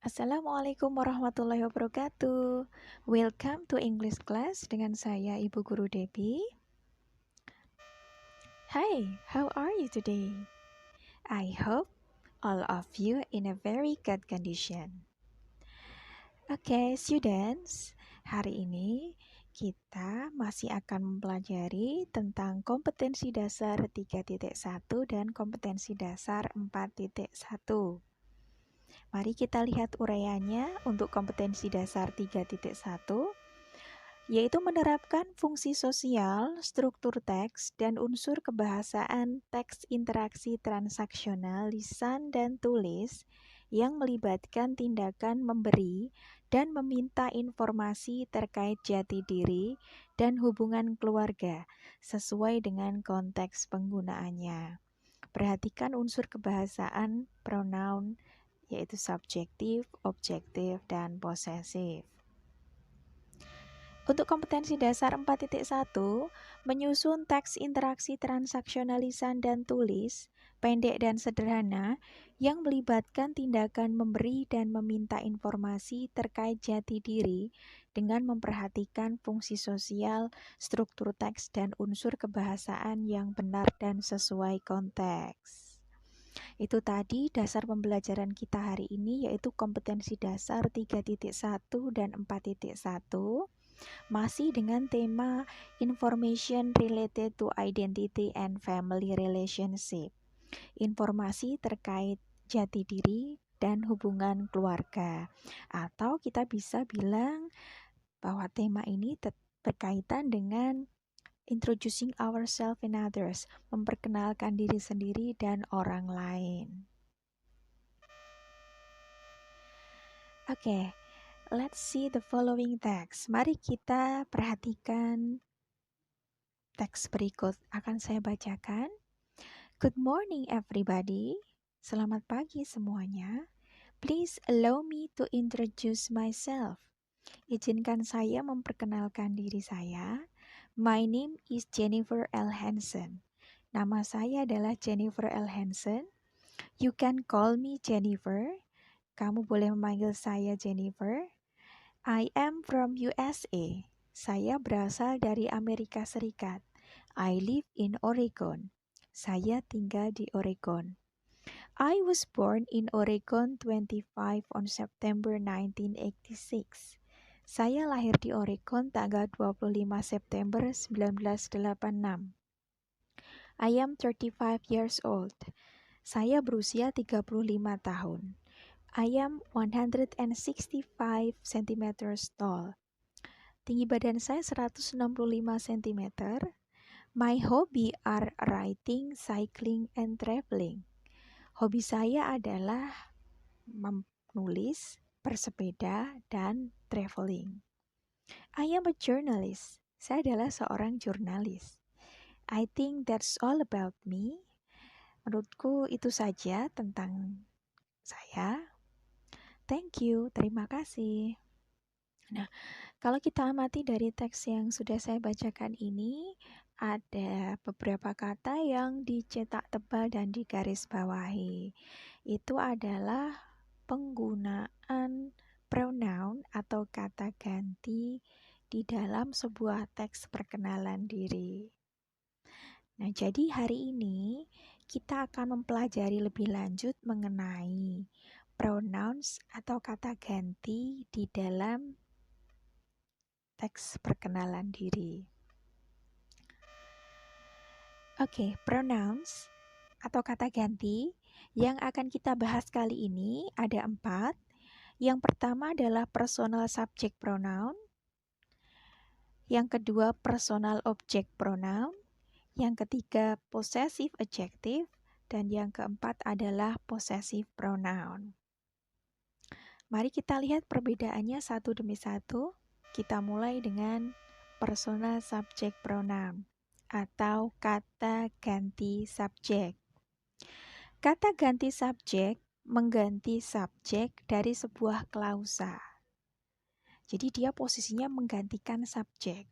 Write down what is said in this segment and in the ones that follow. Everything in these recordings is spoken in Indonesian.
Assalamualaikum warahmatullahi wabarakatuh. Welcome to English class dengan saya Ibu Guru Debbie. Hi, how are you today? I hope all of you in a very good condition. Okay, students, hari ini kita masih akan mempelajari tentang kompetensi dasar 3.1 dan kompetensi dasar 4.1. Mari kita lihat uraiannya untuk kompetensi dasar 3.1, yaitu menerapkan fungsi sosial, struktur teks, dan unsur kebahasaan teks interaksi transaksional lisan dan tulis yang melibatkan tindakan memberi dan meminta informasi terkait jati diri dan hubungan keluarga sesuai dengan konteks penggunaannya. Perhatikan unsur kebahasaan pronoun, yaitu subjektif, objektif, dan posesif. Untuk kompetensi dasar 4.1, menyusun teks interaksi transaksional lisan dan tulis, pendek dan sederhana, yang melibatkan tindakan memberi dan meminta informasi terkait jati diri dengan memperhatikan fungsi sosial, struktur teks, dan unsur kebahasaan yang benar dan sesuai konteks. Itu tadi dasar pembelajaran kita hari ini, yaitu kompetensi dasar 3.1 dan 4.1. Masih dengan tema Information related to identity and family relationship. Informasi terkait jati diri dan hubungan keluarga. Atau kita bisa bilang bahwa tema ini berkaitan dengan Introducing ourselves and others, memperkenalkan diri sendiri dan orang lain. Oke, let's see the following text. Mari kita perhatikan teks berikut. Akan saya bacakan. Good morning everybody. Selamat pagi semuanya. Please allow me to introduce myself. Izinkan saya memperkenalkan diri saya. My name is Jennifer L. Hansen. Nama saya adalah Jennifer L. Hansen. You can call me Jennifer. Kamu boleh memanggil saya Jennifer. I am from USA. Saya berasal dari Amerika Serikat. I live in Oregon. Saya tinggal di Oregon. I was born in Oregon 25 on September 1986. Saya lahir di Oregon tanggal 25 September 1986. I am 35 years old. Saya berusia 35 tahun. I am 165 cm tall. Tinggi badan saya 165 cm. My hobby are writing, cycling, and traveling. Hobi saya adalah menulis, bersepeda, dan traveling. I am a journalist. Saya adalah seorang jurnalis. I think that's all about me. Menurutku itu saja tentang saya. Thank you, terima kasih. Nah, kalau kita amati dari teks yang sudah saya bacakan ini, ada beberapa kata yang dicetak tebal dan digarisbawahi. Itu adalah penggunaan pronoun atau kata ganti di dalam sebuah teks perkenalan diri. Nah, jadi hari ini kita akan mempelajari lebih lanjut mengenai pronouns atau kata ganti di dalam teks perkenalan diri. Oke, pronouns atau kata ganti yang akan kita bahas kali ini ada 4. Yang pertama adalah personal subject pronoun. Yang kedua personal object pronoun. Yang ketiga possessive adjective. Dan yang keempat adalah possessive pronoun. Mari kita lihat perbedaannya satu demi satu. Kita mulai dengan personal subject pronoun atau kata ganti subjek. Kata ganti subjek mengganti subjek dari sebuah klausa. Jadi dia posisinya menggantikan subjek.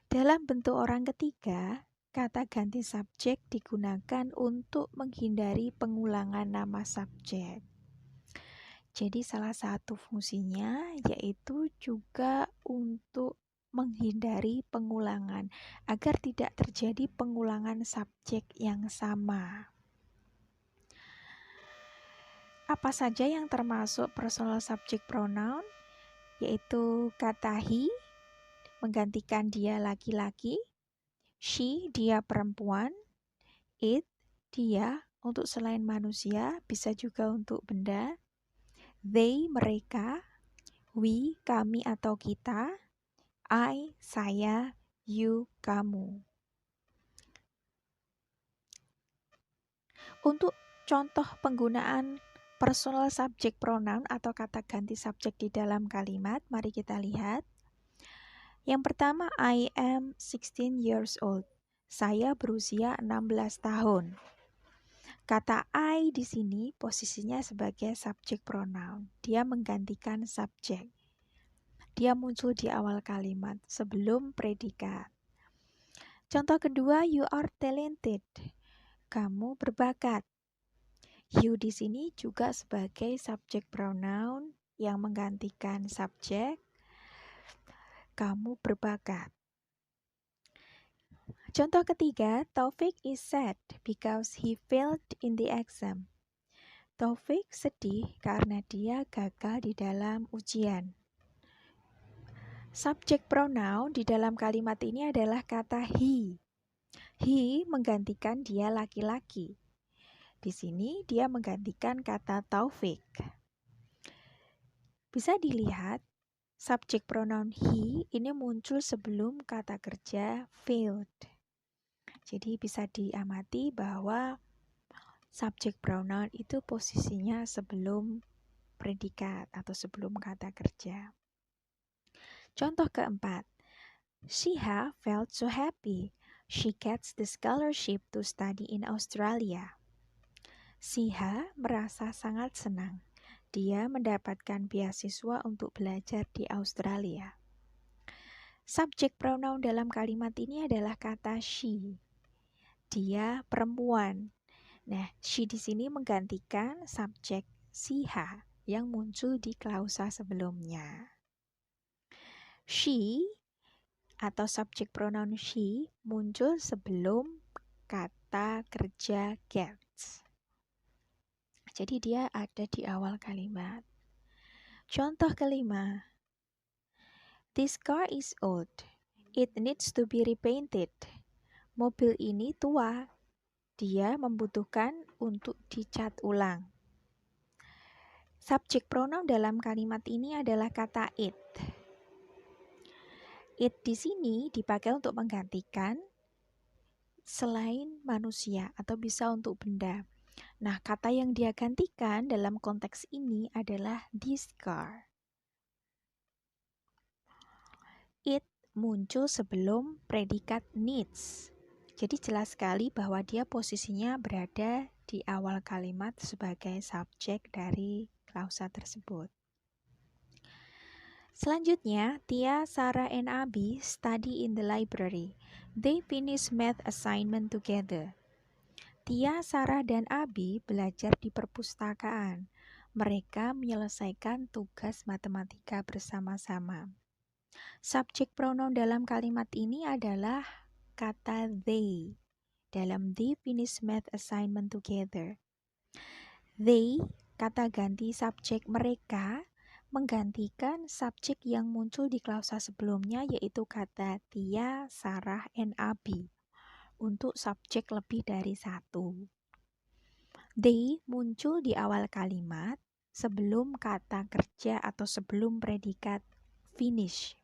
Dalam bentuk orang ketiga, kata ganti subjek digunakan untuk menghindari pengulangan nama subjek. Jadi salah satu fungsinya yaitu juga untuk menghindari pengulangan agar tidak terjadi pengulangan subjek yang sama. Apa saja yang termasuk personal subject pronoun? Yaitu kata he, menggantikan dia laki-laki, she, dia perempuan, it, dia, untuk selain manusia, bisa juga untuk benda, they, mereka, we, kami atau kita, I, saya, you, kamu. Untuk contoh penggunaan personal subject pronoun atau kata ganti subjek di dalam kalimat, mari kita lihat. Yang pertama, I am 16 years old. Saya berusia 16 tahun. Kata I di sini posisinya sebagai subjek pronoun. Dia menggantikan subjek. Dia muncul di awal kalimat sebelum predikat. Contoh kedua, you are talented. Kamu berbakat. You di sini juga sebagai subjek pronoun yang menggantikan subjek. Kamu berbakat. Contoh ketiga, Taufik is sad because he failed in the exam. Taufik sedih karena dia gagal di dalam ujian. Subjek pronoun di dalam kalimat ini adalah kata he. He menggantikan dia laki-laki. Di sini dia menggantikan kata Taufik. Bisa dilihat, subjek pronoun he ini muncul sebelum kata kerja failed. Jadi bisa diamati bahwa subjek pronoun itu posisinya sebelum predikat atau sebelum kata kerja. Contoh keempat, Shiha felt so happy. She gets the scholarship to study in Australia. Shiha merasa sangat senang. Dia mendapatkan beasiswa untuk belajar di Australia. Subjek pronoun dalam kalimat ini adalah kata she. Dia perempuan. Nah, she di sini menggantikan subjek Shiha yang muncul di klausa sebelumnya. She atau subjek pronoun she muncul sebelum kata kerja gets. Jadi dia ada di awal kalimat. Contoh kelima, this car is old. It needs to be repainted. Mobil ini tua. Dia membutuhkan untuk dicat ulang. Subjek pronoun dalam kalimat ini adalah kata it. It di sini dipakai untuk menggantikan selain manusia atau bisa untuk benda. Nah, kata yang dia gantikan dalam konteks ini adalah this car. It muncul sebelum predikat needs. Jadi jelas sekali bahwa dia posisinya berada di awal kalimat sebagai subjek dari klausa tersebut. Selanjutnya, Tia, Sarah, and Abi study in the library. They finish math assignment together. Tia, Sarah, dan Abi belajar di perpustakaan. Mereka menyelesaikan tugas matematika bersama-sama. Subjek pronoun dalam kalimat ini adalah kata they. Dalam they finish math assignment together. They, kata ganti subjek mereka, menggantikan subjek yang muncul di klausa sebelumnya yaitu kata Tia, Sarah, and Abi untuk subjek lebih dari satu. They muncul di awal kalimat sebelum kata kerja atau sebelum predikat finish.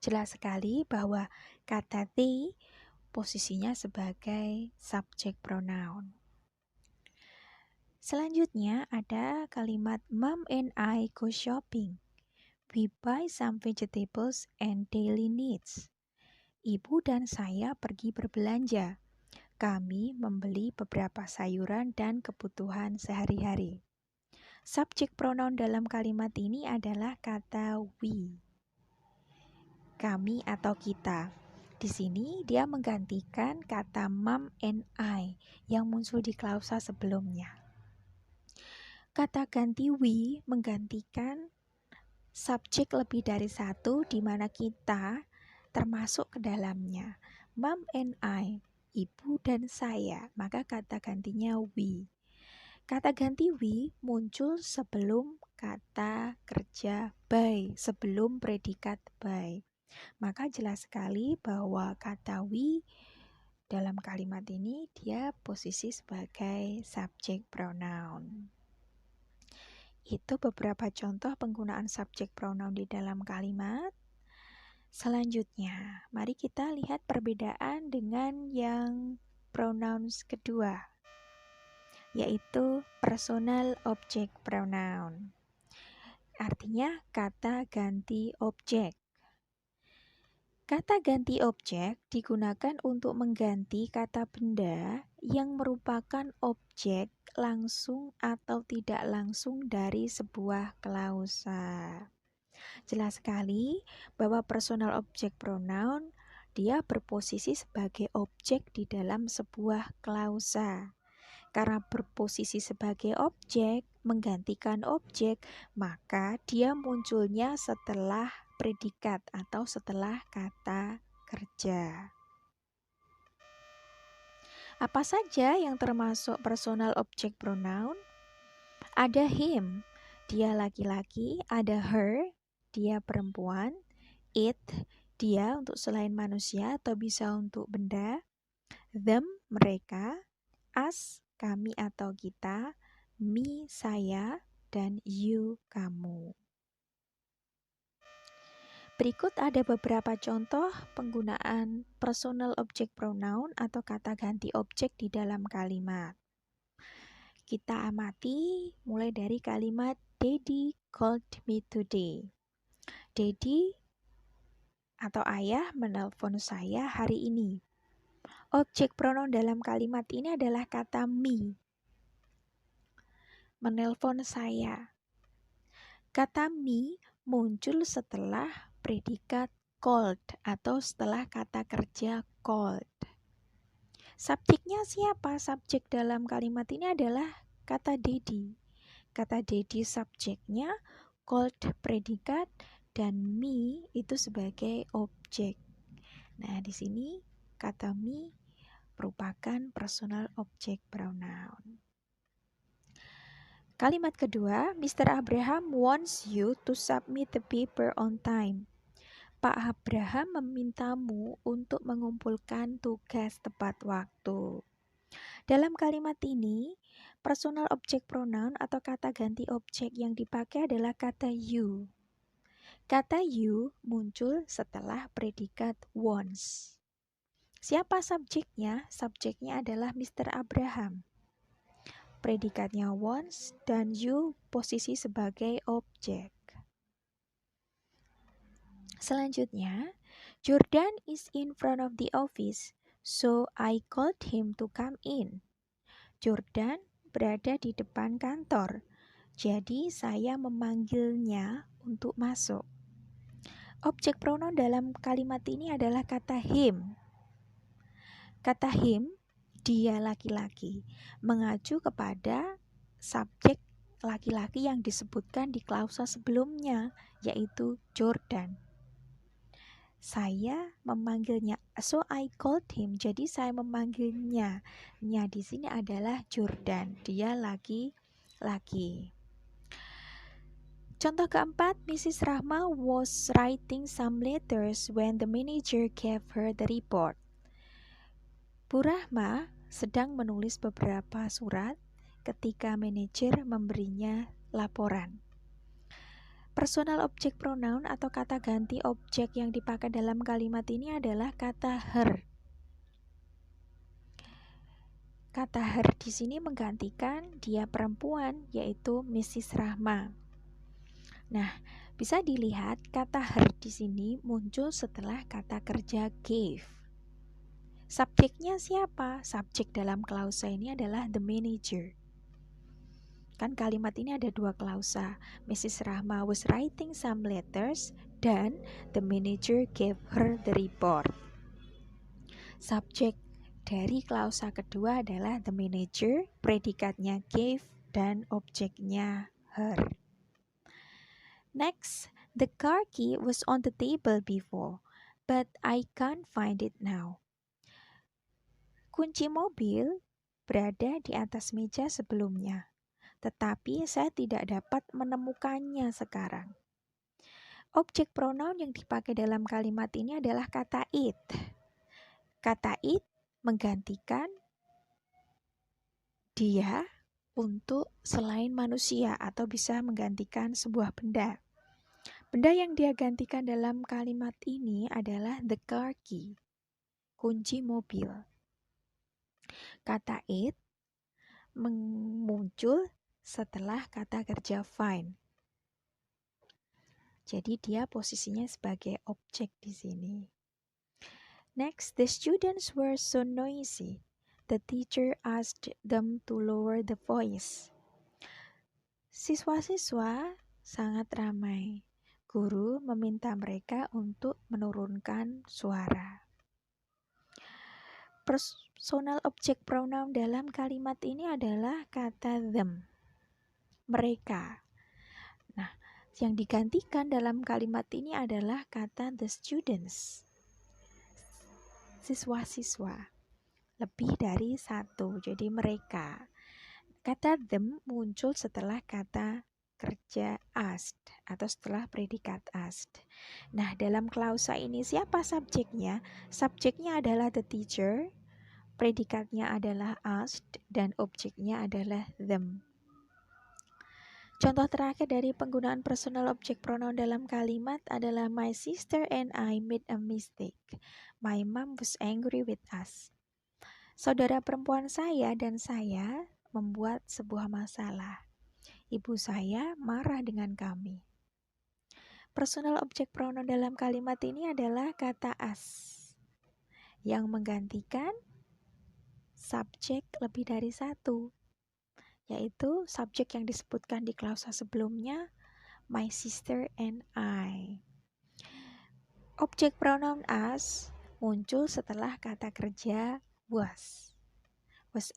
Jelas sekali bahwa kata they posisinya sebagai subjek pronoun. Selanjutnya ada kalimat Mom and I go shopping. We buy some vegetables and daily needs. Ibu dan saya pergi berbelanja. Kami membeli beberapa sayuran dan kebutuhan sehari-hari. Subjek pronoun dalam kalimat ini adalah kata we. Kami atau kita. Di sini dia menggantikan kata mom and I yang muncul di klausa sebelumnya. Kata ganti we menggantikan subjek lebih dari satu di mana kita termasuk ke dalamnya. Mom and I, ibu dan saya, maka kata gantinya we. Kata ganti we muncul sebelum kata kerja by, sebelum predikat by. Maka jelas sekali bahwa kata we dalam kalimat ini dia posisi sebagai subjek pronoun. Itu beberapa contoh penggunaan subjek pronoun di dalam kalimat. Selanjutnya, mari kita lihat perbedaan dengan yang pronouns kedua, yaitu personal object pronoun. Artinya kata ganti objek. Kata ganti objek digunakan untuk mengganti kata benda yang merupakan objek langsung atau tidak langsung dari sebuah klausa. Jelas sekali bahwa personal object pronoun dia berposisi sebagai objek di dalam sebuah klausa. Karena berposisi sebagai objek, menggantikan objek, maka dia munculnya setelah predikat atau setelah kata kerja. Apa saja yang termasuk personal object pronoun? Ada him, dia laki-laki. Ada her, dia perempuan. It, dia untuk selain manusia atau bisa untuk benda. Them, mereka. Us, kami atau kita. Me, saya. Dan you, kamu. Berikut ada beberapa contoh penggunaan personal object pronoun atau kata ganti objek di dalam kalimat. Kita amati mulai dari kalimat Daddy called me today. Daddy atau ayah menelpon saya hari ini. Objek pronoun dalam kalimat ini adalah kata me. Menelpon saya. Kata me muncul setelah predikat called atau setelah kata kerja called. Subjeknya siapa? Subjek dalam kalimat ini adalah kata daddy. Kata daddy subjeknya, called predikat, dan me itu sebagai objek. Nah, di sini kata me merupakan personal object pronoun. Kalimat kedua, Mr. Abraham wants you to submit the paper on time. Pak Abraham memintamu untuk mengumpulkan tugas tepat waktu. Dalam kalimat ini, personal object pronoun atau kata ganti objek yang dipakai adalah kata you. Kata you muncul setelah predikat wants. Siapa subjeknya? Subjeknya adalah Mr. Abraham. Predikatnya wants dan you posisi sebagai objek. Selanjutnya, Jordan is in front of the office, so I called him to come in. Jordan berada di depan kantor, jadi saya memanggilnya untuk masuk. Objek pronoun dalam kalimat ini adalah kata him. Kata him, dia laki-laki, mengacu kepada subjek laki-laki yang disebutkan di klausa sebelumnya, yaitu Jordan. Saya memanggilnya, so I called him. Jadi saya memanggilnya. Nya di sini adalah Jordan. Dia laki-laki. Contoh keempat, Mrs. Rahma was writing some letters when the manager gave her the report. Bu Rahma sedang menulis beberapa surat ketika manajer memberinya laporan. Personal object pronoun atau kata ganti objek yang dipakai dalam kalimat ini adalah kata her. Kata her di sini menggantikan dia perempuan, yaitu Mrs. Rahma. Nah, bisa dilihat kata her di sini muncul setelah kata kerja gave. Subjeknya siapa? Subjek dalam klausa ini adalah the manager. Kan kalimat ini ada dua klausa. Mrs. Rahma was writing some letters dan the manager gave her the report. Subjek dari klausa kedua adalah the manager, predikatnya gave dan objeknya her. Next, the car key was on the table before, but I can't find it now. Kunci mobil berada di atas meja sebelumnya, tetapi saya tidak dapat menemukannya sekarang. Objek pronoun yang dipakai dalam kalimat ini adalah kata it. Kata it menggantikan dia untuk selain manusia atau bisa menggantikan sebuah benda. Benda yang dia gantikan dalam kalimat ini adalah the car key, kunci mobil. Kata it muncul setelah kata kerja find. Jadi dia posisinya sebagai objek di sini. Next, the students were so noisy. The teacher asked them to lower the voice. Siswa-siswa sangat ramai. Guru meminta mereka untuk menurunkan suara. Personal object pronoun dalam kalimat ini adalah kata them, mereka. Nah, yang digantikan dalam kalimat ini adalah kata the students, siswa-siswa. Lebih dari satu, jadi mereka. Kata them muncul setelah kata kerja asked atau setelah predikat asked. Nah, dalam klausa ini siapa subjeknya? Subjeknya adalah the teacher, predikatnya adalah asked, dan objeknya adalah them. Contoh terakhir dari penggunaan personal object pronoun dalam kalimat adalah my sister and I made a mistake. My mom was angry with us. Saudara perempuan saya dan saya membuat sebuah masalah. Ibu saya marah dengan kami. Personal object pronoun dalam kalimat ini adalah kata us yang menggantikan subjek lebih dari satu, yaitu subjek yang disebutkan di klausa sebelumnya, my sister and I. Objek pronoun us muncul setelah kata kerja was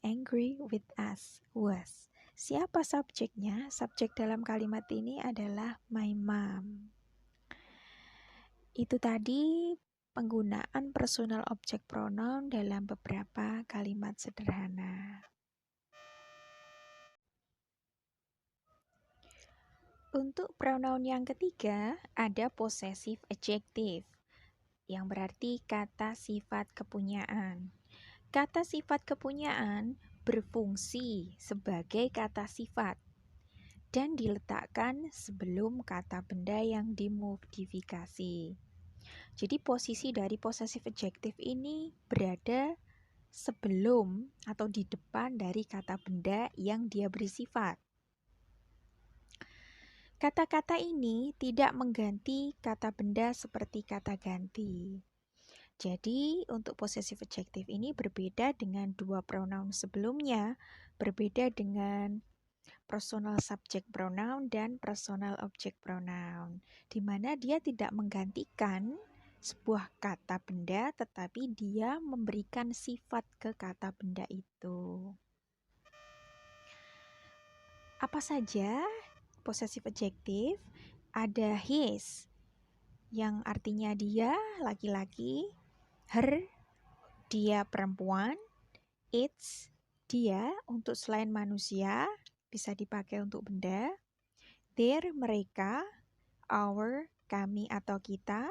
angry with us, was. Siapa subjeknya? Subjek dalam kalimat ini adalah my mom. Itu tadi penggunaan personal object pronoun dalam beberapa kalimat sederhana. Untuk pronoun yang ketiga, ada possessive adjective, yang berarti kata sifat kepunyaan. Kata sifat kepunyaan berfungsi sebagai kata sifat dan diletakkan sebelum kata benda yang dimodifikasi. Jadi posisi dari possessive adjective ini berada sebelum atau di depan dari kata benda yang dia beri sifat. Kata-kata ini tidak mengganti kata benda seperti kata ganti. Jadi, untuk possessive adjective ini berbeda dengan dua pronoun sebelumnya, berbeda dengan personal subject pronoun dan personal object pronoun, di mana dia tidak menggantikan sebuah kata benda, tetapi dia memberikan sifat ke kata benda itu. Apa saja possessive adjective? Ada his, yang artinya dia laki-laki, her, dia perempuan, its, dia untuk selain manusia, bisa dipakai untuk benda, their, mereka, our, kami atau kita,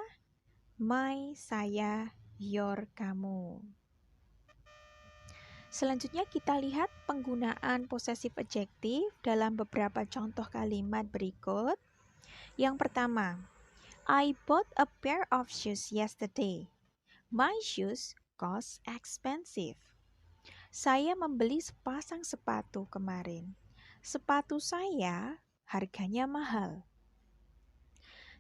my, saya, your, kamu. Selanjutnya kita lihat penggunaan possessive adjective dalam beberapa contoh kalimat berikut. Yang pertama, I bought a pair of shoes yesterday. My shoes cost expensive. Saya membeli sepasang sepatu kemarin. Sepatu saya harganya mahal.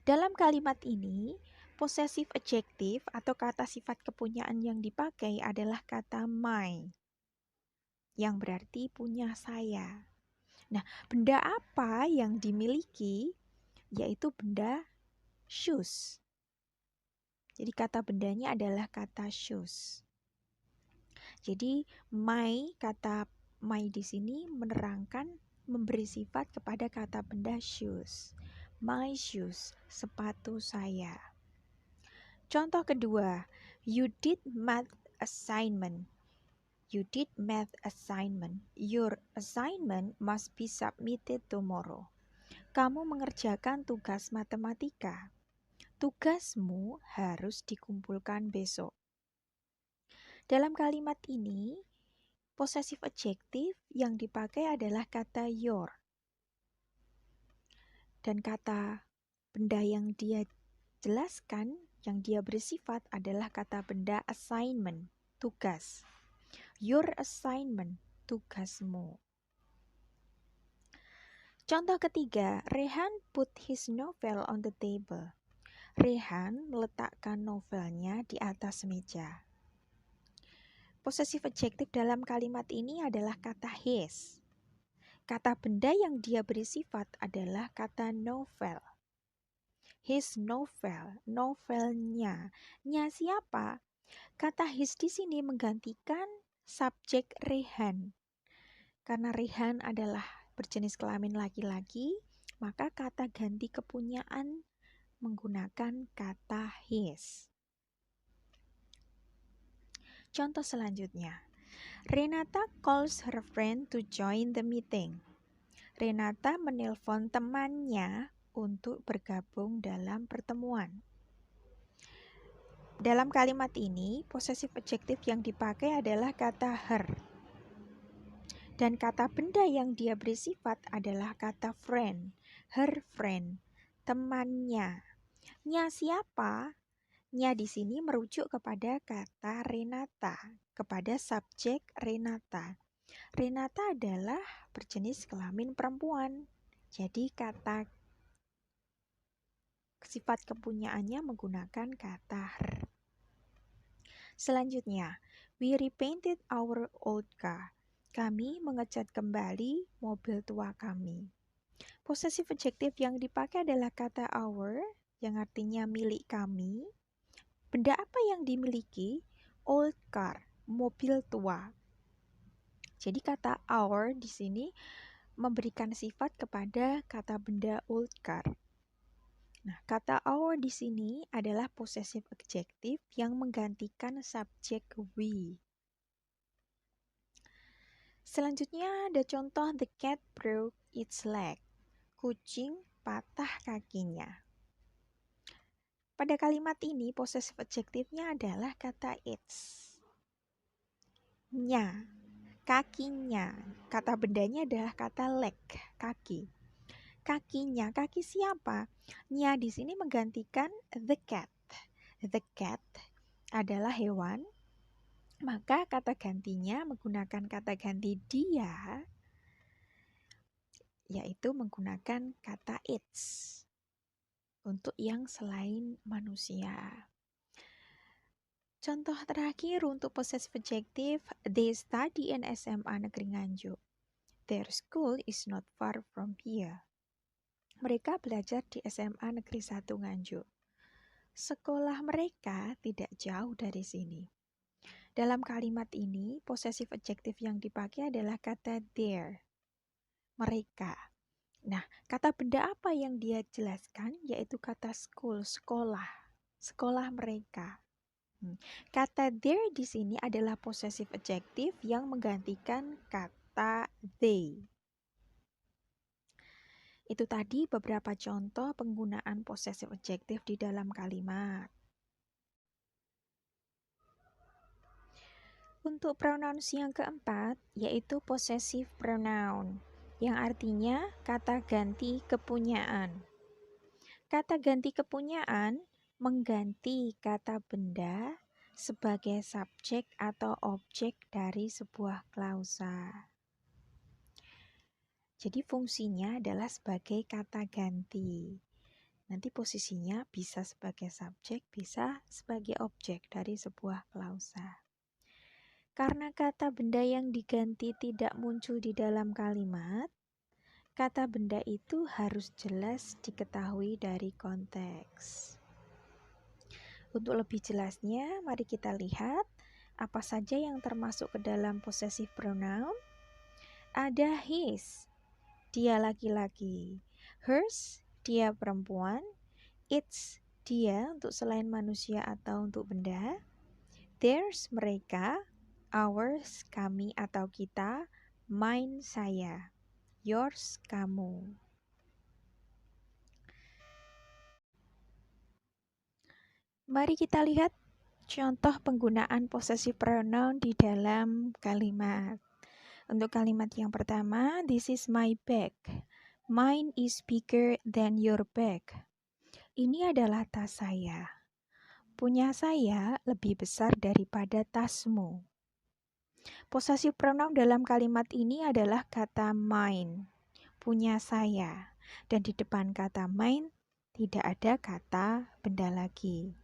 Dalam kalimat ini, possessive adjective atau kata sifat kepunyaan yang dipakai adalah kata my, yang berarti punya saya. Nah, benda apa yang dimiliki? Yaitu benda shoes. Jadi kata bendanya adalah kata shoes. Jadi my, kata my di sini menerangkan memberi sifat kepada kata benda shoes. My shoes, sepatu saya. Contoh kedua, you did math assignment. You did math assignment. Your assignment must be submitted tomorrow. Kamu mengerjakan tugas matematika. Tugasmu harus dikumpulkan besok. Dalam kalimat ini, possessive adjective yang dipakai adalah kata your. Dan kata benda yang dia jelaskan, yang dia bersifat adalah kata benda assignment, tugas. Your assignment, tugasmu. Contoh ketiga, Rehan put his novel on the table. Rehan meletakkan novelnya di atas meja. Possessive adjective dalam kalimat ini adalah kata his. Kata benda yang dia beri sifat adalah kata novel. His novel, novelnya. Nya siapa? Kata his di sini menggantikan subjek Rehan. Karena Rehan adalah berjenis kelamin laki-laki, maka kata ganti kepunyaan menggunakan kata his. Contoh selanjutnya, Renata calls her friend to join the meeting. Renata menelpon temannya untuk bergabung dalam pertemuan. Dalam kalimat ini, possessive adjective yang dipakai adalah kata her. Dan kata benda yang dia beri sifat adalah kata friend, her friend, temannya. Nya siapa? Nya di sini merujuk kepada kata Renata, kepada subjek Renata. Renata adalah berjenis kelamin perempuan. Jadi kata sifat kepunyaannya menggunakan kata her. Selanjutnya, we repainted our old car. Kami mengecat kembali mobil tua kami. Possessive adjective yang dipakai adalah kata our, yang artinya milik kami. Benda apa yang dimiliki? Old car, mobil tua. Jadi kata our di sini memberikan sifat kepada kata benda old car. Nah, kata our di sini adalah possessive adjective yang menggantikan subjek we. Selanjutnya ada contoh the cat broke its leg. Kucing patah kakinya. Pada kalimat ini possessive adjective-nya adalah kata its. Nya, kakinya. Kata bendanya adalah kata leg, kaki. Kakinya, kaki siapa? Nya di sini menggantikan the cat. The cat adalah hewan. Maka kata gantinya menggunakan kata ganti dia, yaitu menggunakan kata its untuk yang selain manusia. Contoh terakhir untuk possessive adjective, they study in SMA Negeri Nganjuk. Their school is not far from here. Mereka belajar di SMA Negeri 1 Nganjuk. Sekolah mereka tidak jauh dari sini. Dalam kalimat ini, possessive adjective yang dipakai adalah kata their, mereka. Nah, kata benda apa yang dia jelaskan? Yaitu kata school, sekolah. Sekolah mereka. Kata their di sini adalah possessive adjective yang menggantikan kata they. Itu tadi beberapa contoh penggunaan possessive adjective di dalam kalimat. Untuk pronouns yang keempat, yaitu possessive pronoun, yang artinya kata ganti kepunyaan. Kata ganti kepunyaan mengganti kata benda sebagai subjek atau objek dari sebuah klausa. Jadi fungsinya adalah sebagai kata ganti. Nanti posisinya bisa sebagai subjek, bisa sebagai objek dari sebuah klausa. Karena kata benda yang diganti tidak muncul di dalam kalimat, kata benda itu harus jelas diketahui dari konteks. Untuk lebih jelasnya, mari kita lihat apa saja yang termasuk ke dalam possessive pronoun. Ada his. dia laki-laki. Hers, dia perempuan. Its, dia untuk selain manusia atau untuk benda. Theirs, mereka. Ours, kami atau kita. Mine, saya. Yours, kamu. Mari kita lihat contoh penggunaan possessive pronoun di dalam kalimat. Untuk kalimat yang pertama, this is my bag. Mine is bigger than your bag. Ini adalah tas saya. Punya saya lebih besar daripada tasmu. Possessive pronoun dalam kalimat ini adalah kata mine, punya saya. Dan di depan kata mine tidak ada kata benda lagi.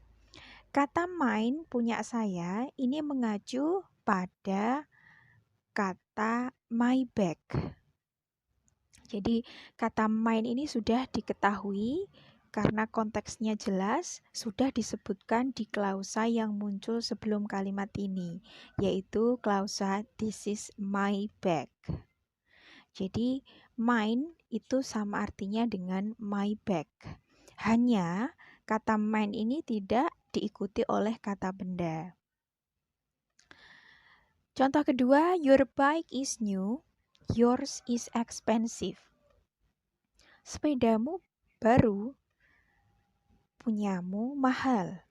Kata mine, punya saya, ini mengacu pada kata my bag. Jadi kata mine ini sudah diketahui karena konteksnya jelas, sudah disebutkan di klausa yang muncul sebelum kalimat ini, yaitu klausa this is my bag. Jadi mine itu sama artinya dengan my bag. Hanya kata mine ini tidak diikuti oleh kata benda. Contoh kedua, your bike is new, yours is expensive. Sepedamu baru, punyamu mahal.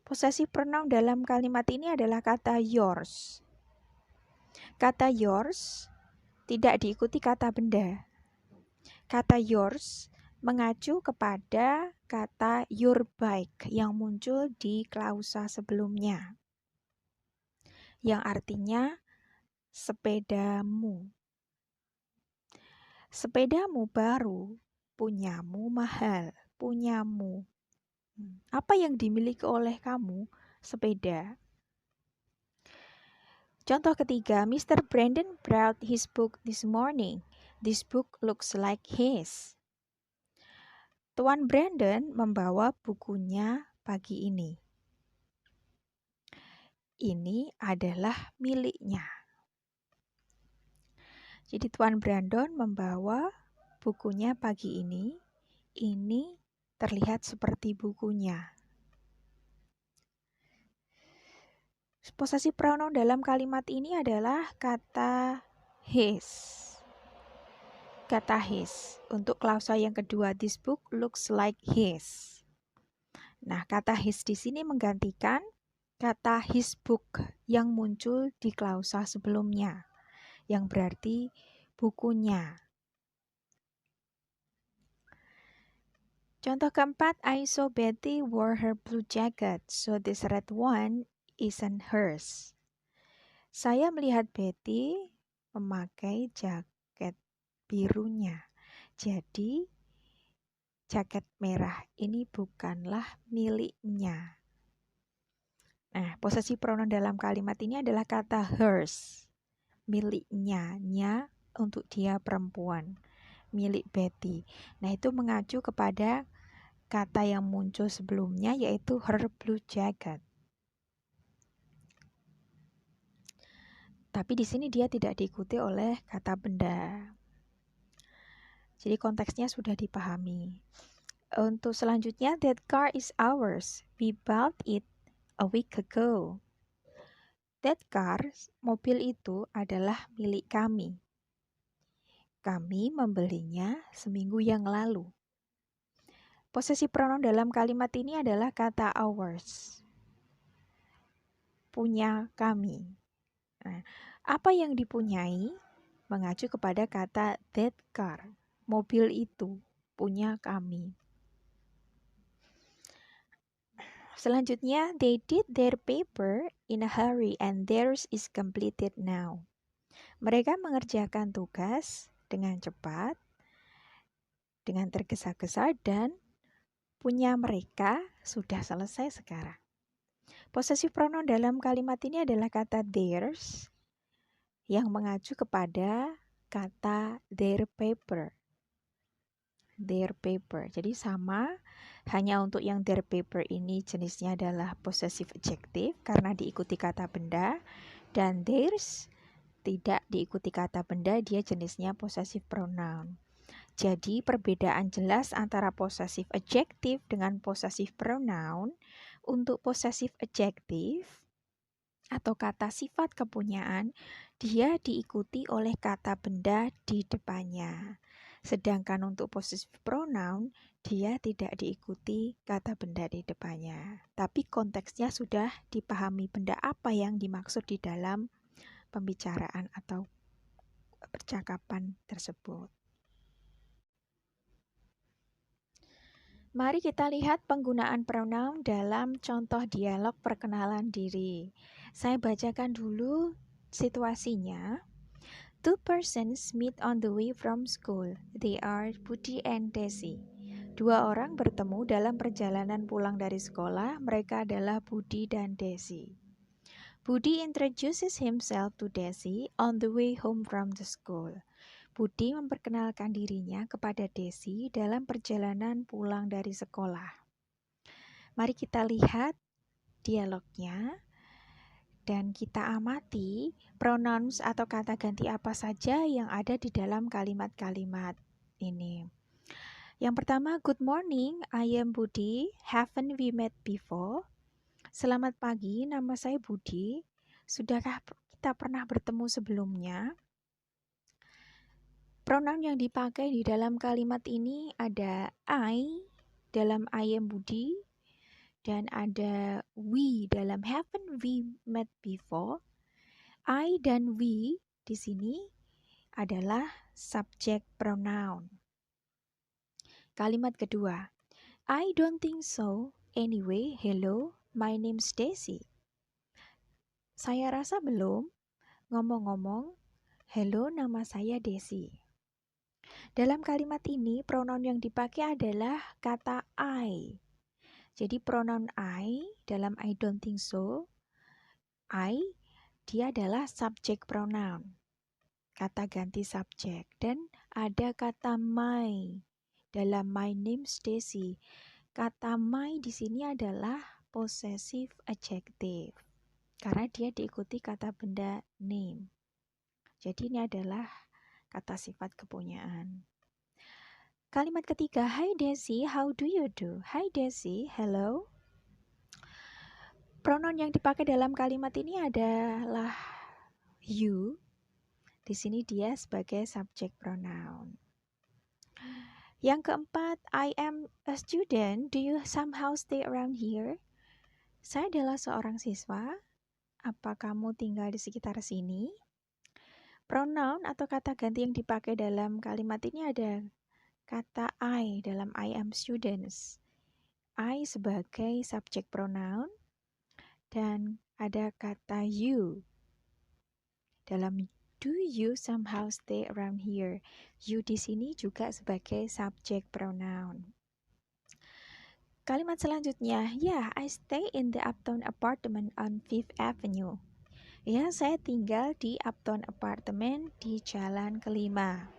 Possessive pronoun dalam kalimat ini adalah kata yours. Kata yours tidak diikuti kata benda. Kata yours mengacu kepada kata your bike yang muncul di klausa sebelumnya, yang artinya sepedamu. Sepedamu baru, punyamu mahal. Punyamu. Apa yang dimiliki oleh kamu? Sepeda. Contoh ketiga, Mr. Brandon brought his book this morning. This book looks like his. Tuan Brandon membawa bukunya pagi ini. Ini adalah miliknya. Jadi Tuan Brandon membawa bukunya pagi ini. Ini terlihat seperti bukunya. Possessive pronoun dalam kalimat ini adalah kata his. Kata his. Untuk klausa yang kedua, this book looks like his. Nah, kata his di sini menggantikan kata his book yang muncul di klausa sebelumnya, yang berarti bukunya. Contoh keempat, I saw Betty wore her blue jacket, so this red one isn't hers. Saya melihat Betty memakai jaket birunya. Jadi, jaket merah ini bukanlah miliknya. Nah, possessive pronoun dalam kalimat ini adalah kata hers. Miliknya, nya untuk dia perempuan. Milik Betty. Nah, itu mengacu kepada kata yang muncul sebelumnya, yaitu her blue jacket. Tapi di sini dia tidak diikuti oleh kata benda. Jadi konteksnya sudah dipahami. Untuk selanjutnya, that car is ours. We bought it a week ago. That car, mobil itu adalah milik kami. Kami membelinya seminggu yang lalu. Possessive pronoun dalam kalimat ini adalah kata ours. Punya kami. Nah, apa yang dipunyai mengacu kepada kata that car. Mobil itu punya kami. Selanjutnya, they did their paper in a hurry and theirs is completed now. Mereka mengerjakan tugas dengan cepat, dengan tergesa-gesa, dan punya mereka sudah selesai sekarang. Possessive pronoun dalam kalimat ini adalah kata theirs yang mengacu kepada kata their paper. Their paper. Jadi sama, hanya untuk yang their paper ini jenisnya adalah possessive adjective karena diikuti kata benda, dan theirs tidak diikuti kata benda, dia jenisnya possessive pronoun. Jadi perbedaan jelas antara possessive adjective dengan possessive pronoun. Untuk possessive adjective atau kata sifat kepunyaan, dia diikuti oleh kata benda di depannya. Sedangkan untuk possessive pronoun, dia tidak diikuti kata benda di depannya. Tapi konteksnya sudah dipahami benda apa yang dimaksud di dalam pembicaraan atau percakapan tersebut. Mari kita lihat penggunaan pronoun dalam contoh dialog perkenalan diri. Saya bacakan dulu situasinya. Two persons meet on the way from school. They are Budi and Desi. Dua orang bertemu dalam perjalanan pulang dari sekolah. Mereka adalah Budi dan Desi. Budi introduces himself to Desi on the way home from the school. Budi memperkenalkan dirinya kepada Desi dalam perjalanan pulang dari sekolah. Mari kita lihat dialognya dan kita amati pronouns atau kata ganti apa saja yang ada di dalam kalimat-kalimat ini. Yang pertama, good morning, I am Budi. Haven't we met before? Selamat pagi, nama saya Budi. Sudahkah kita pernah bertemu sebelumnya? Pronoun yang dipakai di dalam kalimat ini ada I dalam I am Budi dan ada we dalam haven't we met before. I dan we di sini adalah subject pronoun. Kalimat kedua, I don't think so. Anyway, hello, my name's Desi. Saya rasa belum. Ngomong-ngomong, hello, nama saya Desi. Dalam kalimat ini, pronoun yang dipakai adalah kata I. Jadi pronoun I dalam I don't think so, I, dia adalah subject pronoun. Kata ganti subjek. Dan ada kata my dalam my name's Desi. Kata my di sini adalah possessive adjective. Karena dia diikuti kata benda name. Jadi ini adalah kata sifat kepunyaan. Kalimat ketiga, hi Desi, how do you do? Hi Desi, hello. Pronoun yang dipakai dalam kalimat ini adalah you. Di sini dia sebagai subject pronoun. Yang keempat, I am a student. Do you somehow stay around here? Saya adalah seorang siswa. Apa kamu tinggal di sekitar sini? Pronoun atau kata ganti yang dipakai dalam kalimat ini ada kata I dalam I am students. I sebagai subject pronoun dan ada kata you dalam do you somehow stay around here. You di sini juga sebagai subject pronoun. Kalimat selanjutnya, yeah, I stay in the Uptown apartment on 5th Avenue. Ya, saya tinggal di Uptown apartment di Jalan Kelima.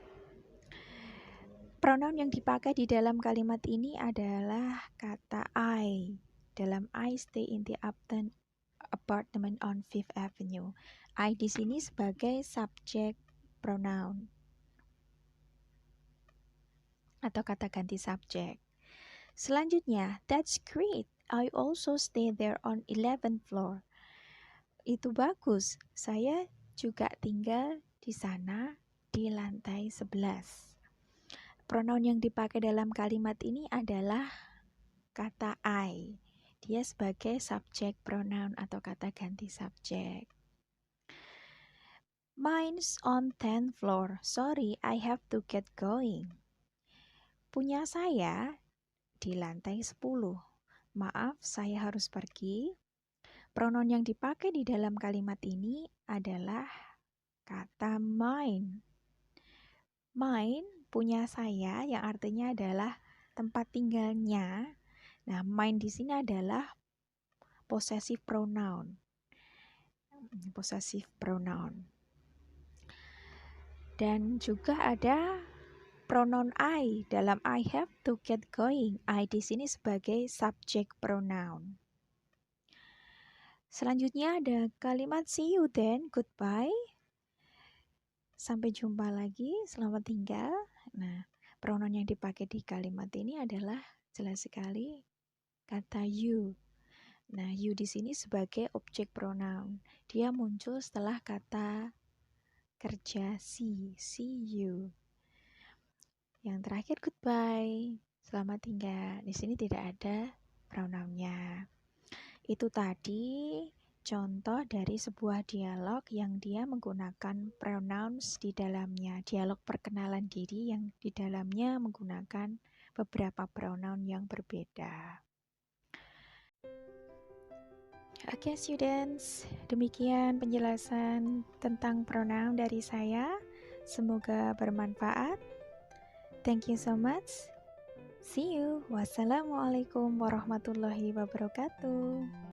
Pronoun yang dipakai di dalam kalimat ini adalah kata I. Dalam I stay in the Uptown apartment on 5th Avenue. I di sini sebagai subject pronoun atau kata ganti subjek. Selanjutnya, that's great. I also stay there on 11th floor. Itu bagus. Saya juga tinggal di sana di lantai 11. Pronoun yang dipakai dalam kalimat ini adalah kata I. Dia sebagai subject pronoun atau kata ganti subjek. Mine's on 10th floor. Sorry, I have to get going. Punya saya di lantai 10. Maaf, saya harus pergi. Pronoun yang dipakai di dalam kalimat ini adalah kata mine. Mine, punya saya, yang artinya adalah tempat tinggalnya. Nah, mine di sini adalah possessive pronoun. Possessive pronoun. Dan juga ada pronoun I dalam I have to get going. I di sini sebagai subject pronoun. Selanjutnya ada kalimat see you then, goodbye. Sampai jumpa lagi, selamat tinggal. Nah, pronoun yang dipakai di kalimat ini adalah jelas sekali kata you. Nah, you di sini sebagai objek pronoun. Dia muncul setelah kata kerja see you. Yang terakhir goodbye, selamat tinggal. Di sini tidak ada pronounnya. Itu tadi contoh dari sebuah dialog yang dia menggunakan pronouns di dalamnya. Dialog perkenalan diri yang di dalamnya menggunakan beberapa pronoun yang berbeda. Oke, students, demikian penjelasan tentang pronoun dari saya. Semoga bermanfaat. Thank you so much. See you. Wassalamualaikum warahmatullahi wabarakatuh.